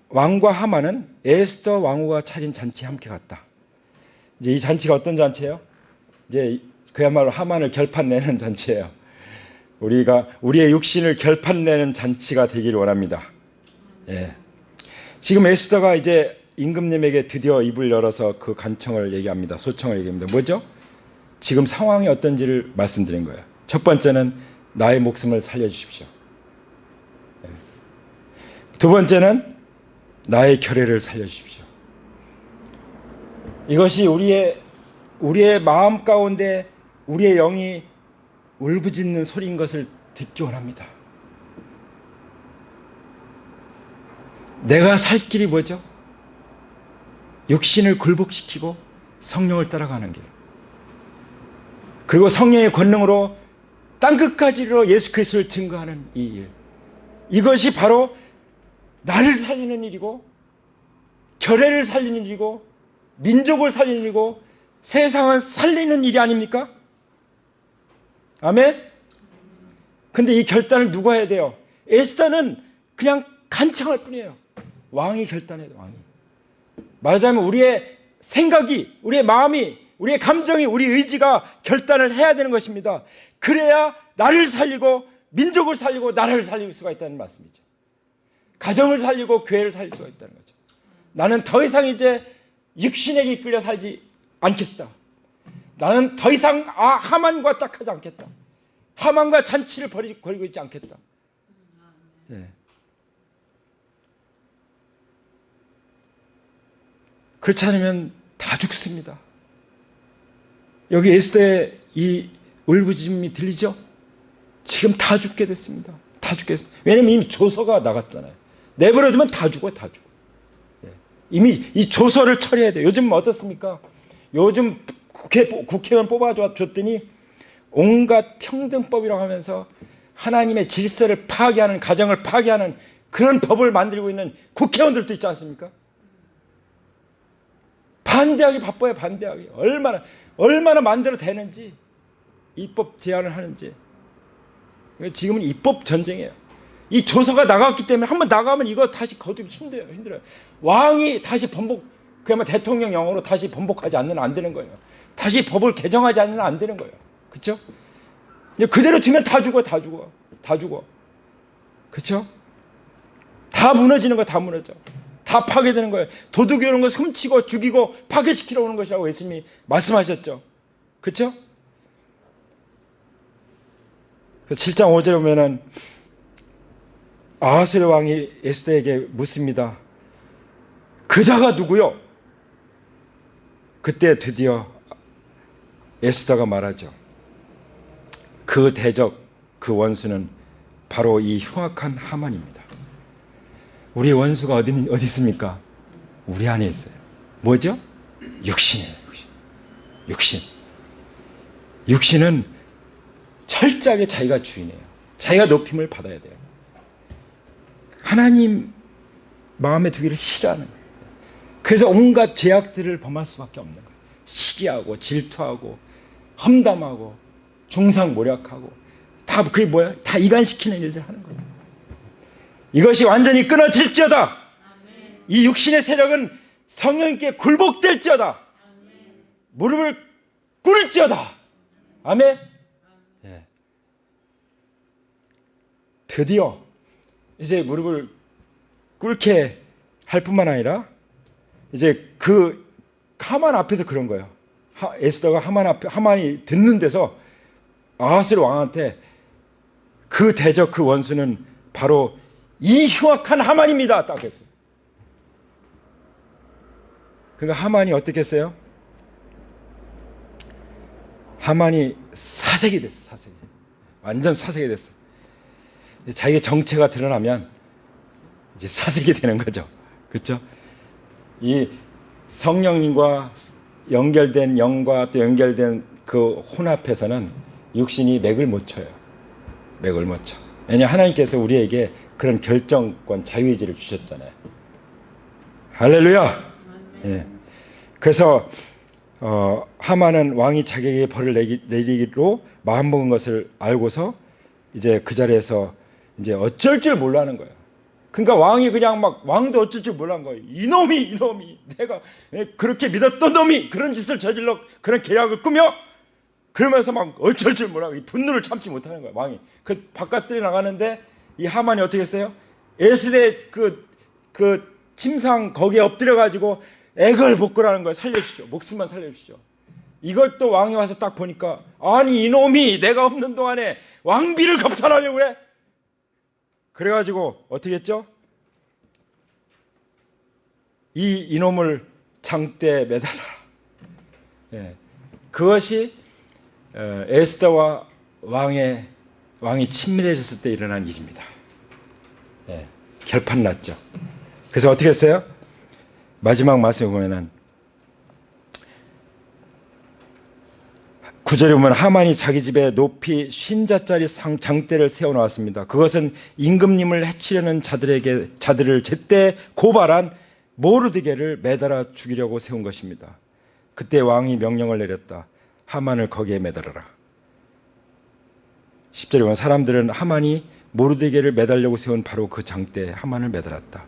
왕과 하만은 에스더 왕후가 차린 잔치에 함께 갔다. 이제 이 잔치가 어떤 잔치예요? 이제 그야말로 하만을 결판내는 잔치예요. 우리의 육신을 결판내는 잔치가 되기를 원합니다. 예. 지금 에스더가 이제 임금님에게 드디어 입을 열어서 그 간청을 얘기합니다. 소청을 얘기합니다. 뭐죠? 지금 상황이 어떤지를 말씀드린 거예요. 첫 번째는 나의 목숨을 살려주십시오. 두 번째는 나의 결례를 살려주십시오. 이것이 우리의 마음 가운데 우리의 영이 울부짖는 소리인 것을 듣기 원합니다. 내가 살 길이 뭐죠? 육신을 굴복시키고 성령을 따라가는 길. 그리고 성령의 권능으로 땅끝까지로 예수 그리스도를 증거하는 이 일. 이것이 바로 나를 살리는 일이고 교회를 살리는 일이고 민족을 살리는 일이고 세상을 살리는 일이 아닙니까? 아멘? 근데 이 결단을 누가 해야 돼요? 에스더는 그냥 간청할 뿐이에요. 왕이 결단해요. 왕이. 말하자면 우리의 생각이, 우리의 마음이, 우리의 감정이, 우리 의지가 결단을 해야 되는 것입니다. 그래야 나를 살리고 민족을 살리고 나라를 살릴 수가 있다는 말씀이죠. 가정을 살리고 교회를 살릴 수가 있다는 거죠. 나는 더 이상 이제 육신에게 이끌려 살지 않겠다. 나는 더 이상 하만과 짝하지 않겠다. 하만과 잔치를 벌이고 있지 않겠다. 예. 그렇지 않으면 다 죽습니다. 여기 에스더의 이 울부짖음이 들리죠? 지금 다 죽게 됐습니다. 다 죽겠습니다. 왜냐면 이미 조서가 나갔잖아요. 내버려두면 다 죽어요. 다 죽어. 예. 이미 이 조서를 처리해야 돼요. 요즘 어떻습니까? 요즘 국회의원 뽑아줬더니 온갖 평등법이라고 하면서 하나님의 질서를 파괴하는, 가정을 파괴하는 그런 법을 만들고 있는 국회의원들도 있지 않습니까? 반대하기 바빠요. 반대하기. 얼마나 만들어 되는지, 입법 제안을 하는지. 지금은 입법 전쟁이에요. 이 조서가 나갔기 때문에 한번 나가면 이거 다시 거두기 힘들어요. 왕이 다시 그야말로 대통령령으로 다시 번복하지 않으면 안 되는 거예요. 다시 법을 개정하지 않으면 안 되는 거예요. 그렇죠? 그대로 두면 다 죽어. 그렇죠? 다 무너지는 거야. 다 무너져. 다 파괴되는 거예요. 도둑이 오는 것을 훔치고 죽이고 파괴시키러 오는 것이라고 예수님이 말씀하셨죠. 그렇죠? 7장 5절에 보면은 아하스의 왕이 에스더에게 묻습니다. 그 자가 누구요? 그때 드디어 에스더가 말하죠. 그 대적, 그 원수는 바로 이 흉악한 하만입니다. 우리의 원수가 어디 있습니까? 우리 안에 있어요. 뭐죠? 육신이에요. 육신은 철저하게 자기가 주인이에요. 자기가 높임을 받아야 돼요. 하나님 마음에 두기를 싫어하는 거예요. 그래서 온갖 죄악들을 범할 수밖에 없는 거예요. 시기하고 질투하고 험담하고 중상모략하고 다 그게 뭐야? 다 이간시키는 일들 하는 거예요. 이것이 완전히 끊어질지어다. 이 육신의 세력은 성령께 굴복될지어다. 무릎을 꿇을지어다. 아멘. 예. 드디어 이제 무릎을 꿇게 할 뿐만 아니라 이제 그 하만 앞에서 그런 거예요. 에스더가 하만이 듣는 데서 아하스의 왕한테 그 대적, 그 원수는 바로 이 흉악한 하만입니다. 딱 했어요. 그러니까 하만이 어떻게 했어요? 하만이 사색이 됐어. 사색이. 완전 사색이 됐어. 자기의 정체가 드러나면 이제 사색이 되는 거죠. 그렇죠? 이 성령님과 연결된 영과 또 연결된 그 혼합에서는 육신이 맥을 못 쳐요. 맥을 못 쳐. 왜냐 하나님께서 우리에게 그런 결정권, 자유의지를 주셨잖아요. 할렐루야. 예. 그래서 하만은 왕이 자기에게 벌을 내리기로 마음먹은 것을 알고서 이제 그 자리에서 이제 어쩔 줄 몰라는 거예요. 그러니까 왕이 그냥 막 왕도 어쩔 줄 몰라는 거예요. 이놈이 내가 그렇게 믿었던 놈이 그런 짓을 저질러 그런 계략을 꾸며 그러면서 막 어쩔 줄 몰라고 분노를 참지 못하는 거예요. 왕이 그 바깥들이 나가는데 이 하만이 어떻게 했어요? 에스대 그 침상 거기에 엎드려 가지고 애걸복걸하는 거예요. 살려주시죠. 목숨만 살려주시죠. 이걸 또 왕이 와서 딱 보니까 아니 이놈이 내가 없는 동안에 왕비를 겁탈하려고 그래. 그래가지고 어떻게 했죠? 이놈을 장대에 매달아 예. 그것이 에스더와 왕이 친밀해졌을 때 일어난 일입니다. 예. 결판 났죠. 그래서 어떻게 했어요? 마지막 말씀에 보면은 9절에 보면 하만이 자기 집에 높이 50자짜리 장대를 세워놓았습니다. 그것은 임금님을 해치려는 자들을 제때 고발한 모르드게를 매달아 죽이려고 세운 것입니다. 그때 왕이 명령을 내렸다. 하만을 거기에 매달아라. 10절에 보면 사람들은 하만이 모르드게를 매달려고 세운 바로 그 장대에 하만을 매달았다.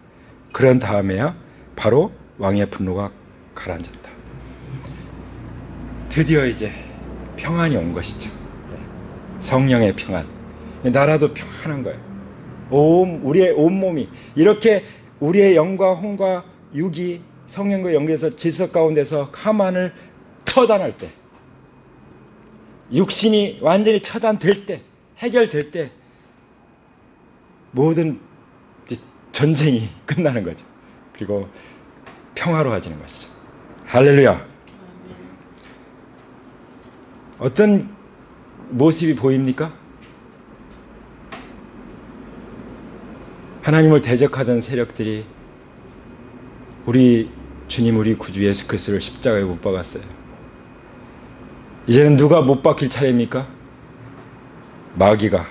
그런 다음에야 바로 왕의 분노가 가라앉았다. 드디어 이제 평안이 온 것이죠. 성령의 평안. 나라도 평안한 거예요. 우리의 온몸이 이렇게 우리의 영과 혼과 육이 성령과 연결해서 질서 가운데서 하만을 처단할 때, 육신이 완전히 처단될 때, 해결될 때 모든 전쟁이 끝나는 거죠. 그리고 평화로워지는 것이죠. 할렐루야. 어떤 모습이 보입니까? 하나님을 대적하던 세력들이 우리 주님, 우리 구주 예수 그리스도를 십자가에 못 박았어요. 이제는 누가 못 박힐 차례입니까? 마귀가,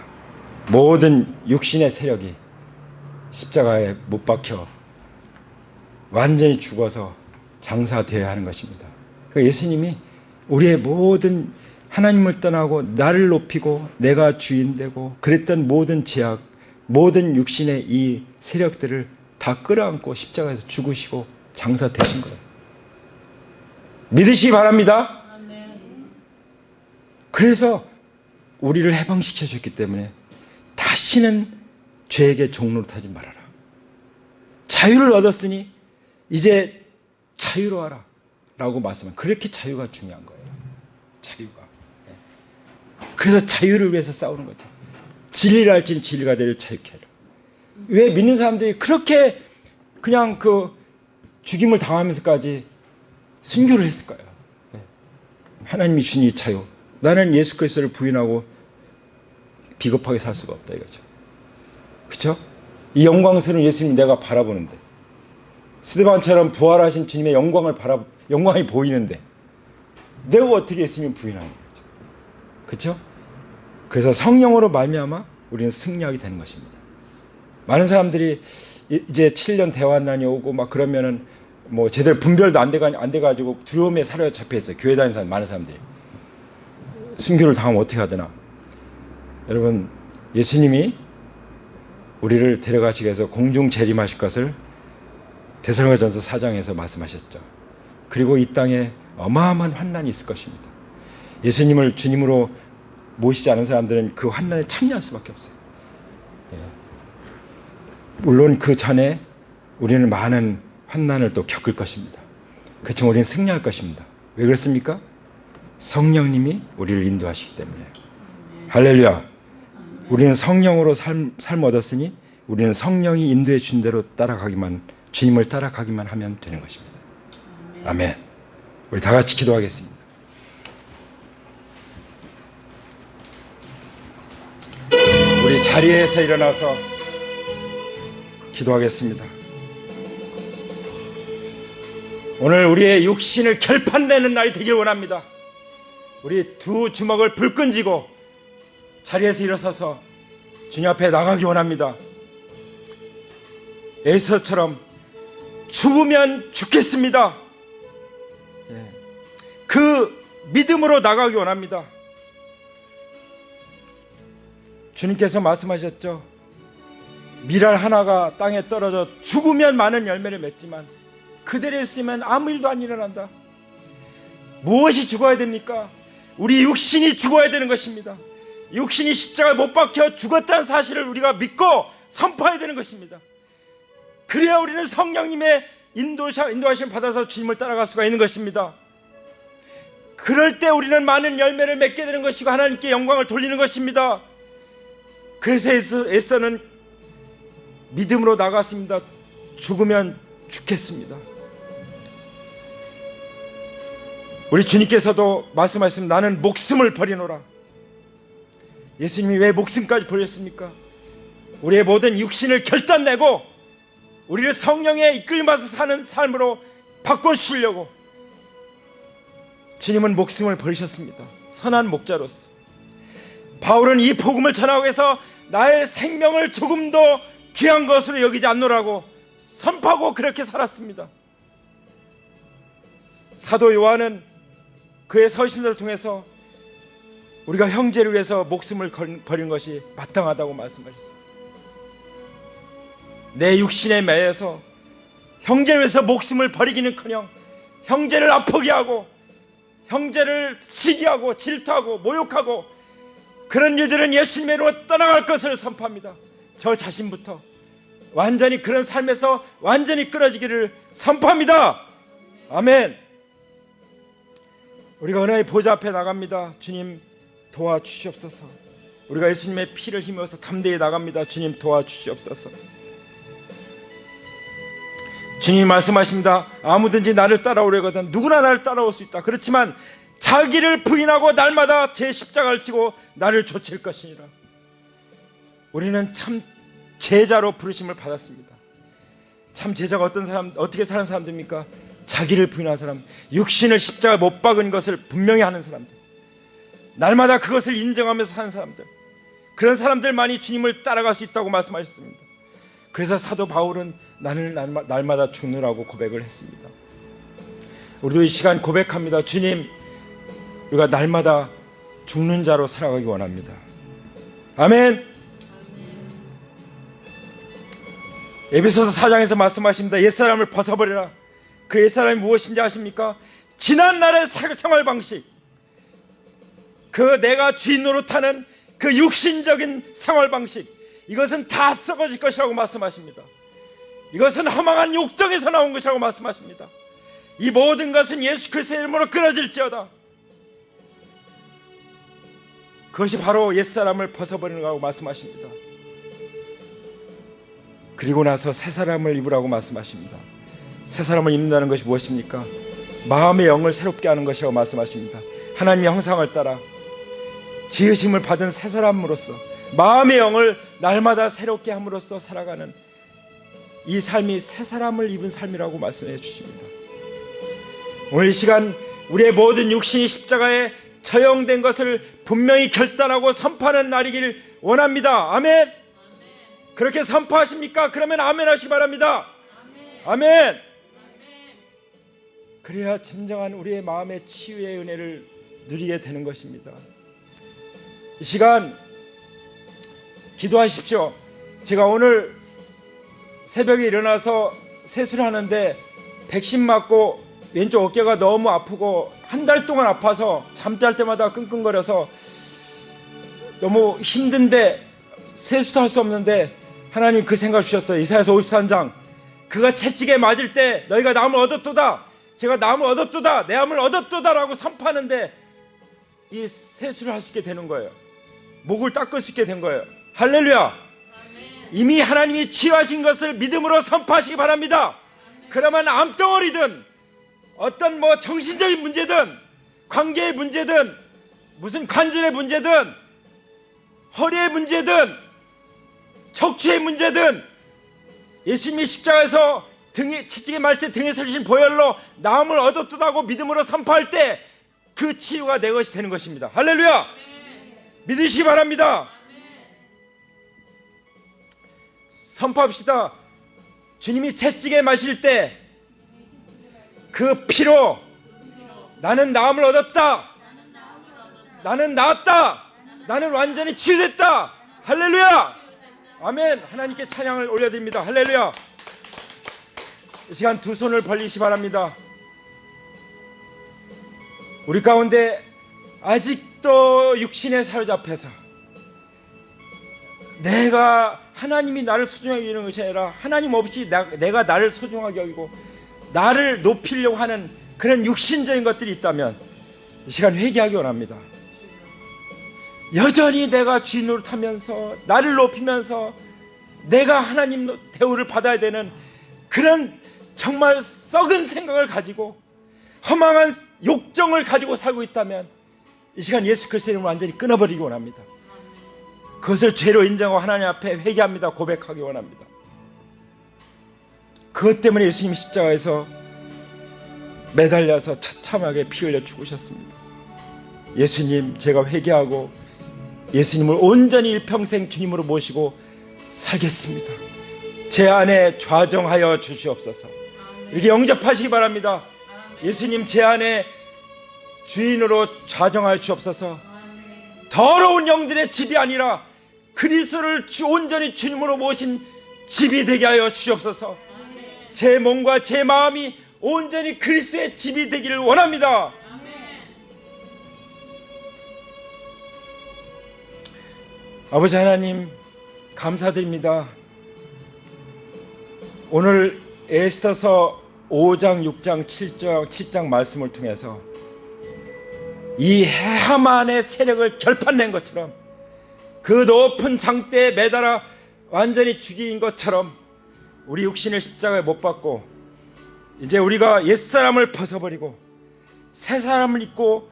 모든 육신의 세력이 십자가에 못 박혀 완전히 죽어서 장사되어야 하는 것입니다. 그러니까 예수님이 우리의 모든 하나님을 떠나고 나를 높이고 내가 주인 되고 그랬던 모든 제약, 모든 육신의 이 세력들을 다 끌어안고 십자가에서 죽으시고 장사되신 거예요. 믿으시기 바랍니다. 그래서 우리를 해방시켜 줬기 때문에 다시는 죄에게 종노릇하지 말아라. 자유를 얻었으니 이제 자유로워라 라고 말씀은, 그렇게 자유가 중요한 거예요. 자유가. 그래서 자유를 위해서 싸우는 거죠. 진리를 알지는 진리가 되를 자유케 하라. 왜 믿는 사람들이 그렇게 그냥 그 죽임을 당하면서까지 순교를 했을까요? 하나님이 주신 이 자유. 나는 예수 그리스도를 부인하고 비겁하게 살 수가 없다 이거죠. 그렇죠? 이 영광스러운 예수님 내가 바라보는데, 스데반처럼 부활하신 주님의 영광이 보이는데 내가 어떻게 예수님 부인하는 거죠? 그렇죠? 그래서 성령으로 말미암아 우리는 승리하게 되는 것입니다. 많은 사람들이 이제 7년 대환난이 오고 막 그러면은 뭐 제대로 분별도 안 돼가지고 두려움에 사로잡혀 있어요. 교회 다니는 사람, 많은 사람들이. 순교를 당하면 어떻게 하되나. 여러분, 예수님이 우리를 데려가시기 위해서 공중 재림하실 것을 데살로니가전서 4장에서 말씀하셨죠. 그리고 이 땅에 어마어마한 환난이 있을 것입니다. 예수님을 주님으로 모시지 않은 사람들은 그 환난에 참여할 수밖에 없어요. 물론 그 전에 우리는 많은 환난을 또 겪을 것입니다. 그렇지만 우리는 승리할 것입니다. 왜 그렇습니까? 성령님이 우리를 인도하시기 때문에. 할렐루야. 우리는 성령으로 삶 얻었으니 우리는 성령이 인도해 준 대로 주님을 따라가기만 하면 되는 것입니다. 아멘. 우리 다 같이 기도하겠습니다. 우리 자리에서 일어나서 기도하겠습니다. 오늘 우리의 육신을 결판내는 날이 되길 원합니다. 우리 두 주먹을 불끈 쥐고 자리에서 일어서서 주님 앞에 나가기 원합니다. 에스더처럼 죽으면 죽겠습니다. 그 믿음으로 나가기 원합니다. 주님께서 말씀하셨죠. 밀알 하나가 땅에 떨어져 죽으면 많은 열매를 맺지만 그대로 있으면 아무 일도 안 일어난다. 무엇이 죽어야 됩니까? 우리 육신이 죽어야 되는 것입니다. 육신이 십자가에 못 박혀 죽었다는 사실을 우리가 믿고 선포해야 되는 것입니다. 그래야 우리는 성령님의 인도하심 받아서 주님을 따라갈 수가 있는 것입니다. 그럴 때 우리는 많은 열매를 맺게 되는 것이고 하나님께 영광을 돌리는 것입니다. 그래서 에스더는 믿음으로 나갔습니다. 죽으면 죽겠습니다. 우리 주님께서도 말씀하셨습니다. 나는 목숨을 버리노라. 예수님이 왜 목숨까지 버렸습니까? 우리의 모든 육신을 결단내고 우리를 성령에 이끌면서 사는 삶으로 바꿔주시려고 주님은 목숨을 버리셨습니다. 선한 목자로서. 바울은 이 복음을 전하기 위해서 나의 생명을 조금도 귀한 것으로 여기지 않노라고 선포하고 그렇게 살았습니다. 사도 요한은 그의 서신을 통해서 우리가 형제를 위해서 목숨을 버린 것이 마땅하다고 말씀하셨습니다. 내 육신에 매여서 형제를 위해서 목숨을 버리기는커녕 형제를 아프게 하고 형제를 시기하고 질투하고 모욕하고 그런 일들은 예수님으로 떠나갈 것을 선포합니다. 저 자신부터 완전히 그런 삶에서 완전히 끊어지기를 선포합니다. 아멘. 우리가 은혜의 보좌 앞에 나갑니다. 주님 도와주시옵소서. 우리가 예수님의 피를 힘입어서 담대히 나갑니다. 주님 도와주시옵소서. 주님이 말씀하십니다. 아무든지 나를 따라오려거든 누구나 나를 따라올 수 있다. 그렇지만 자기를 부인하고 날마다 제 십자가를 지고 나를 좇을 것이니라. 우리는 참 제자로 부르심을 받았습니다. 참 제자가 어떤 사람, 어떻게 사는 사람들입니까? 자기를 부인한 사람, 육신을 십자가에 못 박은 것을 분명히 하는 사람들, 날마다 그것을 인정하면서 사는 사람들, 그런 사람들만이 주님을 따라갈 수 있다고 말씀하셨습니다. 그래서 사도 바울은 나는 날마다 죽느라고 고백을 했습니다. 우리도 이 시간 고백합니다. 주님, 우리가 날마다 죽는 자로 살아가기 원합니다. 아멘. 에베소서 4장에서 말씀하십니다. 옛사람을 벗어버려라. 그 옛사람이 무엇인지 아십니까? 지난날의 생활 방식, 그 내가 주인 노릇하는 그 육신적인 생활 방식, 이것은 다 썩어질 것이라고 말씀하십니다. 이것은 허망한 욕정에서 나온 것이라고 말씀하십니다. 이 모든 것은 예수 그리스도의 이름으로 끊어질지어다. 그것이 바로 옛사람을 벗어버리는 거라고 말씀하십니다. 그리고 나서 새 사람을 입으라고 말씀하십니다. 새 사람을 입는다는 것이 무엇입니까? 마음의 영을 새롭게 하는 것이라고 말씀하십니다. 하나님의 형상을 따라 지으심을 받은 새 사람으로서 마음의 영을 날마다 새롭게 함으로써 살아가는 이 삶이 새 사람을 입은 삶이라고 말씀해 주십니다. 오늘 이 시간 우리의 모든 육신이 십자가에 처형된 것을 분명히 결단하고 선포하는 날이길 원합니다. 아멘. 그렇게 선포하십니까? 그러면 아멘 하시기 바랍니다. 아멘. 그래야 진정한 우리의 마음의 치유의 은혜를 누리게 되는 것입니다. 이 시간 기도하십시오. 제가 오늘 새벽에 일어나서 세수를 하는데 백신 맞고 왼쪽 어깨가 너무 아프고 한 달 동안 아파서 잠잘 때마다 끙끙거려서 너무 힘든데 세수도 할 수 없는데 하나님 그 생각 주셨어요. 이사야서 53장, 그가 채찍에 맞을 때 너희가 나음을 얻었도다, 제가 나음을 얻었도다, 내 암을 얻었도다 라고 선포하는데 이 세수를 할 수 있게 되는 거예요. 목을 닦을 수 있게 된 거예요. 할렐루야. 이미 하나님이 치유하신 것을 믿음으로 선포하시기 바랍니다. 그러면 암덩어리든 어떤 정신적인 문제든 관계의 문제든 무슨 관절의 문제든 허리의 문제든 척추의 문제든 예수님이 십자가에서 채찍에 말채 등에 설리신 보혈로 나음을 얻었다고 믿음으로 선포할 때 그 치유가 내 것이 되는 것입니다. 할렐루야. 믿으시기 바랍니다. 선포합시다. 주님이 채찍에 마실 때 그 피로 나는 나음을 얻었다, 나는 나았다, 나는 완전히 치유됐다. 할렐루야. 아멘. 하나님께 찬양을 올려드립니다. 할렐루야. 이 시간 두 손을 벌리시기 바랍니다. 우리 가운데 아직도 육신에 사로잡혀서 내가 하나님이 나를 소중하게 여기는 것이 아니라 하나님 없이 내가 나를 소중하게 여기고 나를 높이려고 하는 그런 육신적인 것들이 있다면 이 시간 회개하기 원합니다. 여전히 내가 주인 노릇하면서 나를 높이면서 내가 하나님 대우를 받아야 되는 그런 정말 썩은 생각을 가지고 허망한 욕정을 가지고 살고 있다면 이 시간 예수 그리스도의 이름으로 완전히 끊어버리기 원합니다. 그것을 죄로 인정하고 하나님 앞에 회개합니다. 고백하기 원합니다. 그것 때문에 예수님 십자가에서 매달려서 처참하게 피 흘려 죽으셨습니다. 예수님, 제가 회개하고 예수님을 온전히 일평생 주님으로 모시고 살겠습니다. 제 안에 좌정하여 주시옵소서. 이렇게 영접하시기 바랍니다. 예수님, 제 안에 주인으로 좌정하여 주옵소서. 더러운 영들의 집이 아니라 그리스도를 온전히 주님으로 모신 집이 되게 하여 주시옵소서. 제 몸과 제 마음이 온전히 그리스도의 집이 되기를 원합니다. 아버지 하나님, 감사드립니다. 오늘 에스더서 5장, 6장, 7장 말씀을 통해서 이 하만의 세력을 결판낸 것처럼, 그 높은 장대에 매달아 완전히 죽인 것처럼 우리 육신을 십자가에 못 박고 이제 우리가 옛사람을 벗어버리고 새 사람을 입고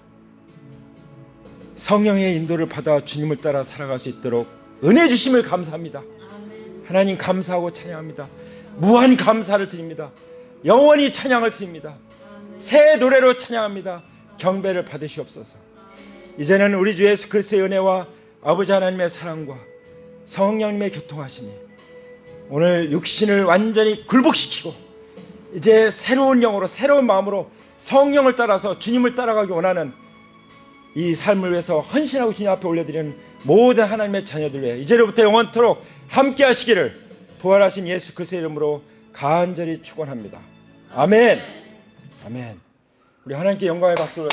성령의 인도를 받아 주님을 따라 살아갈 수 있도록 은혜 주심을 감사합니다. 하나님, 감사하고 찬양합니다. 무한 감사를 드립니다. 영원히 찬양을 드립니다. 새 노래로 찬양합니다. 경배를 받으시옵소서. 이제는 우리 주 예수 그리스도의 은혜와 아버지 하나님의 사랑과 성령님의 교통하심이 오늘 육신을 완전히 굴복시키고 이제 새로운 영으로, 새로운 마음으로 성령을 따라서 주님을 따라가기 원하는 이 삶을 위해서 헌신하고 주님 앞에 올려드리는 모든 하나님의 자녀들 위해 이제로부터 영원토록 함께 하시기를 부활하신 예수 그리스도의 이름으로 간절히 축원합니다. 아멘. 아멘. 우리 하나님께 영광의 박수를